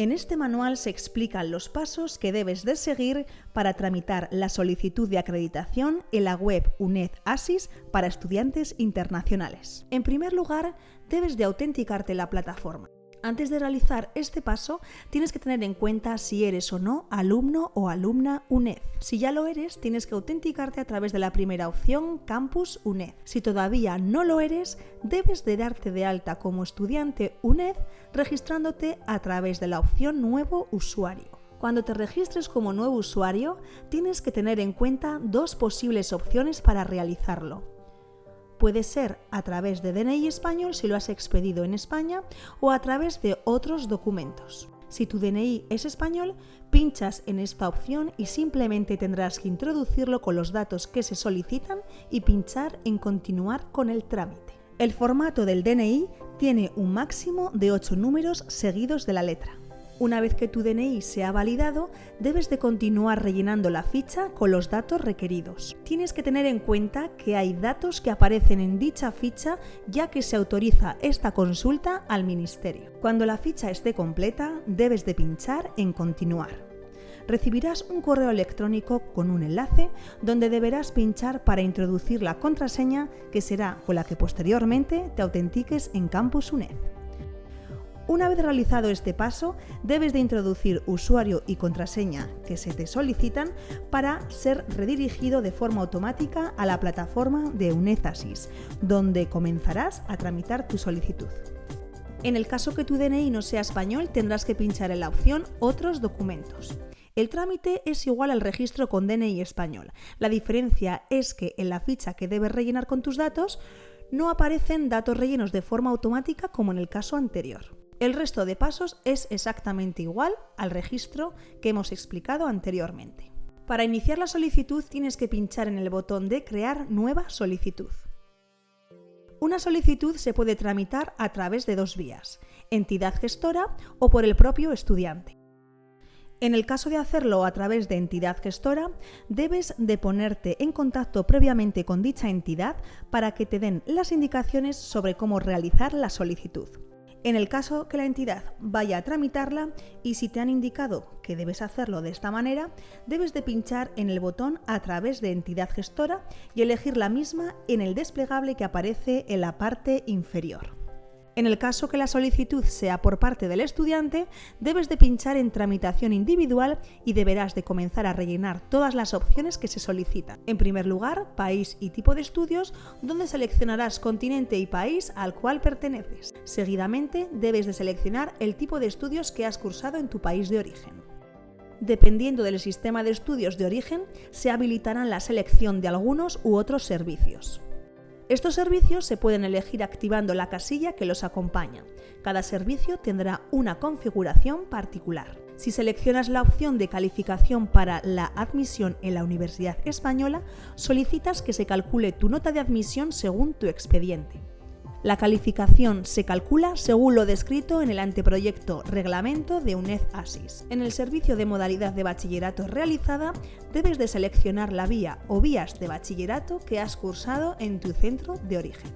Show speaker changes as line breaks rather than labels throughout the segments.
En este manual se explican los pasos que debes de seguir para tramitar la solicitud de acreditación en la web UNED ASIS para estudiantes internacionales. En primer lugar, debes de autenticarte en la plataforma. Antes de realizar este paso, tienes que tener en cuenta si eres o no alumno o alumna UNED. Si ya lo eres, tienes que autenticarte a través de la primera opción, Campus UNED. Si todavía no lo eres, debes de darte de alta como estudiante UNED registrándote a través de la opción Nuevo usuario. Cuando te registres como nuevo usuario, tienes que tener en cuenta dos posibles opciones para realizarlo. Puede ser a través de DNI español si lo has expedido en España o a través de otros documentos. Si tu DNI es español, pinchas en esta opción y simplemente tendrás que introducirlo con los datos que se solicitan y pinchar en continuar con el trámite. El formato del DNI tiene un máximo de 8 números seguidos de la letra. Una vez que tu DNI se ha validado, debes de continuar rellenando la ficha con los datos requeridos. Tienes que tener en cuenta que hay datos que aparecen en dicha ficha ya que se autoriza esta consulta al Ministerio. Cuando la ficha esté completa, debes de pinchar en continuar. Recibirás un correo electrónico con un enlace donde deberás pinchar para introducir la contraseña que será con la que posteriormente te autentiques en Campus UNED. Una vez realizado este paso, debes de introducir usuario y contraseña que se te solicitan para ser redirigido de forma automática a la plataforma de UNED ASIS, donde comenzarás a tramitar tu solicitud. En el caso que tu DNI no sea español, tendrás que pinchar en la opción Otros documentos. El trámite es igual al registro con DNI español. La diferencia es que en la ficha que debes rellenar con tus datos no aparecen datos rellenos de forma automática como en el caso anterior. El resto de pasos es exactamente igual al registro que hemos explicado anteriormente. Para iniciar la solicitud tienes que pinchar en el botón de Crear nueva solicitud. Una solicitud se puede tramitar a través de dos vías, entidad gestora o por el propio estudiante. En el caso de hacerlo a través de entidad gestora, debes de ponerte en contacto previamente con dicha entidad para que te den las indicaciones sobre cómo realizar la solicitud. En el caso que la entidad vaya a tramitarla y si te han indicado que debes hacerlo de esta manera, debes de pinchar en el botón a través de entidad gestora y elegir la misma en el desplegable que aparece en la parte inferior. En el caso que la solicitud sea por parte del estudiante, debes de pinchar en Tramitación individual y deberás de comenzar a rellenar todas las opciones que se solicitan. En primer lugar, país y tipo de estudios, donde seleccionarás continente y país al cual perteneces. Seguidamente, debes de seleccionar el tipo de estudios que has cursado en tu país de origen. Dependiendo del sistema de estudios de origen, se habilitarán la selección de algunos u otros servicios. Estos servicios se pueden elegir activando la casilla que los acompaña. Cada servicio tendrá una configuración particular. Si seleccionas la opción de calificación para la admisión en la Universidad Española, solicitas que se calcule tu nota de admisión según tu expediente. La calificación se calcula según lo descrito en el anteproyecto Reglamento de UNED ASIS. En el servicio de modalidad de bachillerato realizada, debes de seleccionar la vía o vías de bachillerato que has cursado en tu centro de origen.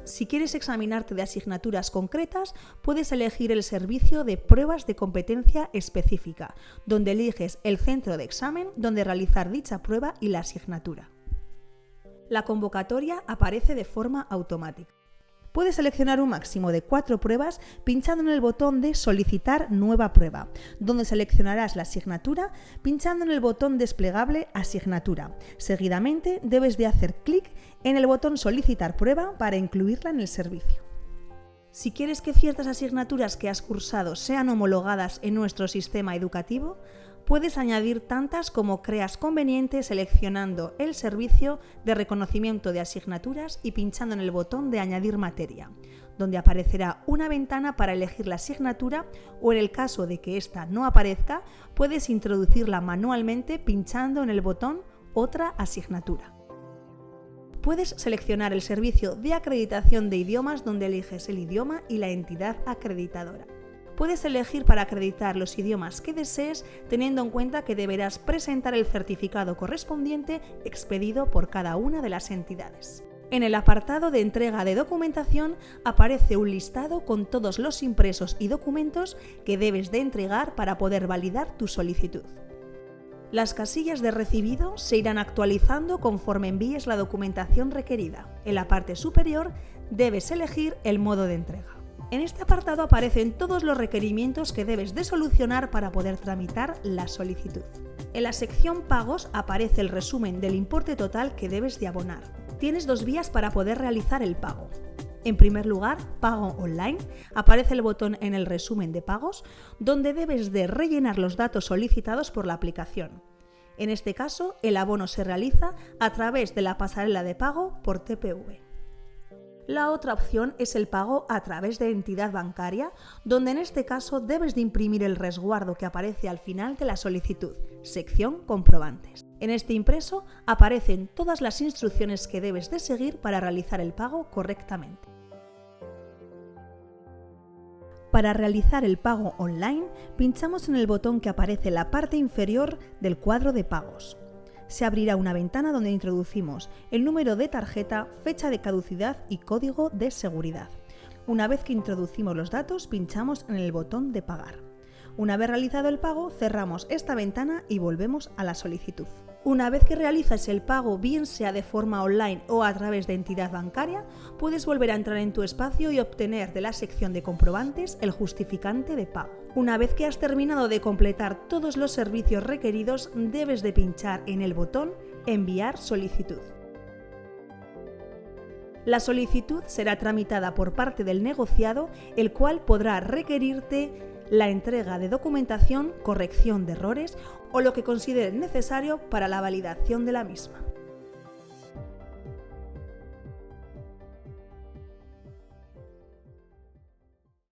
Si quieres examinarte de asignaturas concretas, puedes elegir el servicio de pruebas de competencia específica, donde eliges el centro de examen donde realizar dicha prueba y la asignatura. La convocatoria aparece de forma automática. Puedes seleccionar un máximo de 4 pruebas pinchando en el botón de Solicitar nueva prueba, donde seleccionarás la asignatura pinchando en el botón desplegable Asignatura. Seguidamente debes de hacer clic en el botón Solicitar prueba para incluirla en el servicio. Si quieres que ciertas asignaturas que has cursado sean homologadas en nuestro sistema educativo, puedes añadir tantas como creas conveniente seleccionando el servicio de reconocimiento de asignaturas y pinchando en el botón de Añadir materia, donde aparecerá una ventana para elegir la asignatura o en el caso de que ésta no aparezca, puedes introducirla manualmente pinchando en el botón Otra asignatura. Puedes seleccionar el servicio de acreditación de idiomas donde eliges el idioma y la entidad acreditadora. Puedes elegir para acreditar los idiomas que desees, teniendo en cuenta que deberás presentar el certificado correspondiente expedido por cada una de las entidades. En el apartado de entrega de documentación aparece un listado con todos los impresos y documentos que debes de entregar para poder validar tu solicitud. Las casillas de recibido se irán actualizando conforme envíes la documentación requerida. En la parte superior debes elegir el modo de entrega. En este apartado aparecen todos los requerimientos que debes de solucionar para poder tramitar la solicitud. En la sección Pagos aparece el resumen del importe total que debes de abonar. Tienes dos vías para poder realizar el pago. En primer lugar, pago online. Aparece el botón en el resumen de pagos, donde debes de rellenar los datos solicitados por la aplicación. En este caso, el abono se realiza a través de la pasarela de pago por TPV. La otra opción es el pago a través de entidad bancaria, donde en este caso debes de imprimir el resguardo que aparece al final de la solicitud, sección Comprobantes. En este impreso aparecen todas las instrucciones que debes de seguir para realizar el pago correctamente. Para realizar el pago online, pinchamos en el botón que aparece en la parte inferior del cuadro de pagos. Se abrirá una ventana donde introducimos el número de tarjeta, fecha de caducidad y código de seguridad. Una vez que introducimos los datos, pinchamos en el botón de pagar. Una vez realizado el pago, cerramos esta ventana y volvemos a la solicitud. Una vez que realizas el pago, bien sea de forma online o a través de entidad bancaria, puedes volver a entrar en tu espacio y obtener de la sección de comprobantes el justificante de pago. Una vez que has terminado de completar todos los servicios requeridos, debes de pinchar en el botón Enviar solicitud. La solicitud será tramitada por parte del negociado, el cual podrá requerirte la entrega de documentación, corrección de errores o lo que considere necesario para la validación de la misma.